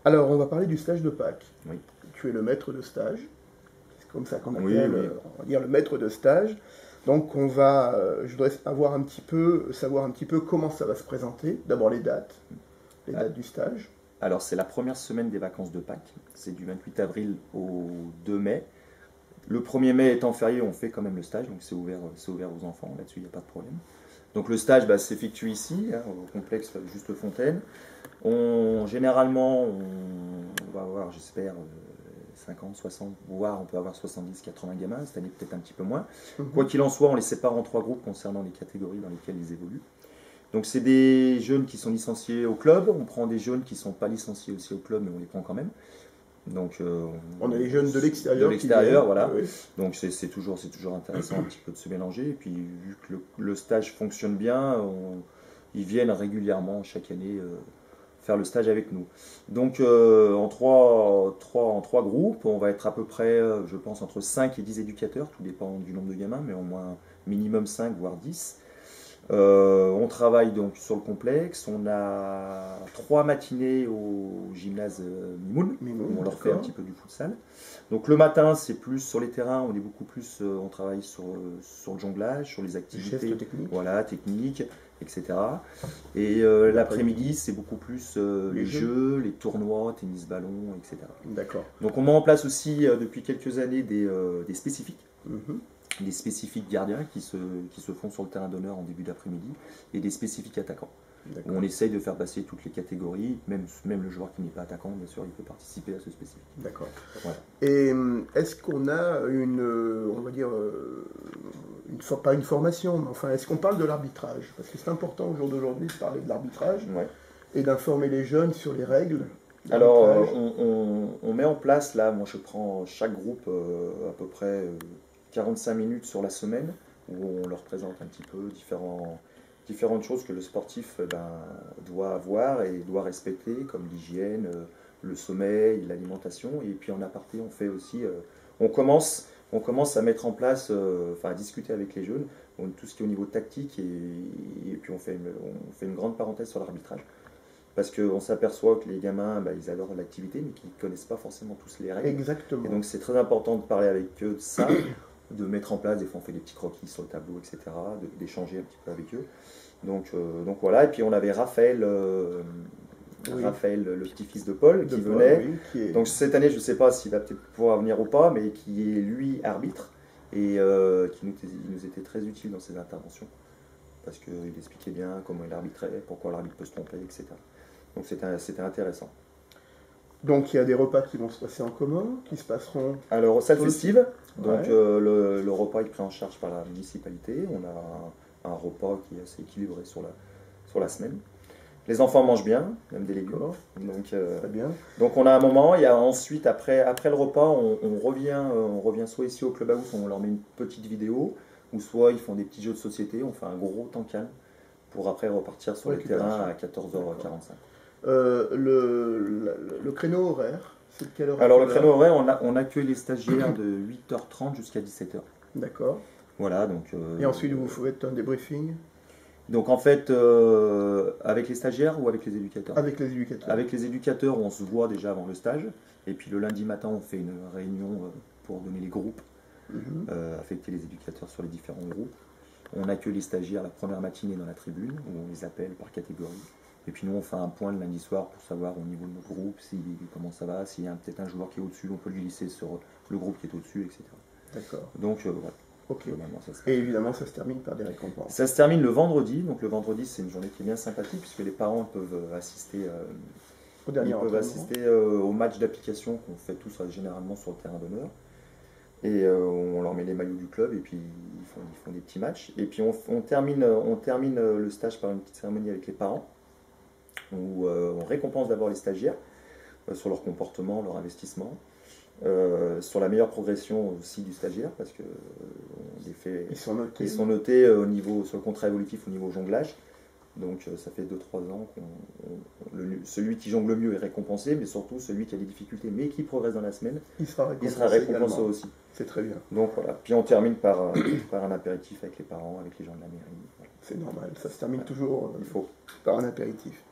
Alors, on va parler du stage de Pâques. Oui. Tu es le maître de stage. C'est comme ça qu'on appelle, Oui, oui. on va dire, le maître de stage. Donc, je voudrais savoir un petit peu comment ça va se présenter. D'abord, les dates du stage. Alors, c'est la première semaine des vacances de Pâques. C'est du 28 avril au 2 mai. Le 1er mai étant férié, on fait quand même le stage, donc c'est ouvert aux enfants. Là-dessus, il n'y a pas de problème. Donc, le stage s'effectue ici, au complexe Juste Fontaine. Généralement, on va avoir, j'espère, 50, 60, voire on peut avoir 70, 80 gamins. Cette année, peut-être un petit peu moins. Quoi qu'il en soit, on les sépare en 3 groupes concernant les catégories dans lesquelles ils évoluent. Donc, c'est des jeunes qui sont licenciés au club. On prend des jeunes qui ne sont pas licenciés aussi au club, mais on les prend quand même. Donc, on a les jeunes de l'extérieur. De l'extérieur, voilà. Oui. Donc, c'est toujours intéressant un petit peu de se mélanger. Et puis, vu que le stage fonctionne bien, ils viennent régulièrement chaque année faire le stage avec nous. Donc en trois groupes, on va être à peu près, je pense, entre 5 et 10 éducateurs, tout dépend du nombre de gamins, mais au moins minimum 5 voire 10. On travaille donc sur le complexe, on a 3 matinées au gymnase Mimoun, où on leur fait un petit peu du futsal. Donc le matin, c'est plus sur les terrains, on est beaucoup plus, on travaille sur le jonglage, sur les activités techniques, etc. Et l'après-midi, c'est beaucoup plus les jeux, les tournois, tennis ballon, etc. D'accord. Donc on met en place aussi depuis quelques années des spécifiques. Des spécifiques gardiens qui se font sur le terrain d'honneur en début d'après-midi et des spécifiques attaquants. Où on essaye de faire passer toutes les catégories, même le joueur qui n'est pas attaquant, bien sûr, il peut participer à ce spécifique. D'accord. Voilà. Et est-ce qu'on a pas une formation, mais enfin, est-ce qu'on parle de l'arbitrage? Parce que c'est important au jour d'aujourd'hui de parler de l'arbitrage et d'informer les jeunes sur les règles. Alors, on met en place, là, moi je prends chaque groupe à peu près 45 minutes sur la semaine, où on leur présente un petit peu différentes choses que le sportif doit avoir et doit respecter, comme l'hygiène, le sommeil, l'alimentation. Et puis en aparté, on fait aussi, on commence à mettre en place, à discuter avec les jeunes, tout ce qui est au niveau tactique, et puis on fait une grande parenthèse sur l'arbitrage. Parce qu'on s'aperçoit que les gamins, ils adorent l'activité, mais qu'ils ne connaissent pas forcément tous les règles. Exactement. Et donc c'est très important de parler avec eux de ça, de mettre en place, des fois on fait des petits croquis sur le tableau, etc., d'échanger un petit peu avec eux. Donc voilà, et puis on avait Raphaël, le petit-fils de Paul, qui venait. Donc cette année, je ne sais pas s'il va peut-être pouvoir venir ou pas, mais qui est lui arbitre, et qui nous était très utile dans ses interventions. Parce qu'il expliquait bien comment il arbitrait, pourquoi l'arbitre peut se tromper, etc. Donc c'était intéressant. Donc il y a des repas qui vont se passer en commun, qui se passeront... Alors aux salles festives, donc le repas est pris en charge par la municipalité. On a un repas qui est assez équilibré sur la semaine. Les enfants mangent bien, même des légumes. Donc, très bien. Donc on a un moment, il y a ensuite, après le repas, on revient soit ici au clubhouse, on leur met une petite vidéo, ou soit ils font des petits jeux de société, on fait un gros temps calme, pour après repartir sur le terrain à 14h45. Le créneau horaire, c'est de quelle heure? Alors le créneau horaire, on accueille les stagiaires de 8h30 jusqu'à 17h. D'accord. Voilà, donc... Et ensuite vous faites un débriefing? Donc en fait, avec les stagiaires ou avec les éducateurs? Avec les éducateurs. Avec les éducateurs, on se voit déjà avant le stage, et puis le lundi matin, on fait une réunion pour donner les groupes, affecter les éducateurs sur les différents groupes. On accueille les stagiaires la première matinée dans la tribune, où on les appelle par catégorie. Et puis nous, on fait un point le lundi soir pour savoir au niveau de notre groupe comment ça va, s'il y a peut-être un joueur qui est au-dessus, on peut lui glisser sur le groupe qui est au-dessus, etc. D'accord. Donc voilà. Ok. Et évidemment, ça se termine par des récompenses. Ça se termine le vendredi. Donc le vendredi, c'est une journée qui est bien sympathique, puisque les parents peuvent assister, au match d'application qu'on fait tous généralement sur le terrain d'honneur. Et on leur met les maillots du club, et puis ils font des petits matchs. Et puis on termine le stage par une petite cérémonie avec les parents, où on récompense d'abord les stagiaires sur leur comportement, leur investissement, sur la meilleure progression aussi du stagiaire, parce que ils sont notés sur le contrat évolutif au niveau jonglage. Donc ça fait 2-3 ans que celui qui jongle le mieux est récompensé, mais surtout celui qui a des difficultés mais qui progresse dans la semaine, il sera récompensé aussi. C'est très bien. Donc voilà, puis on termine par un apéritif avec les parents, avec les gens de la mairie. Voilà. C'est normal, ça se termine toujours par un apéritif.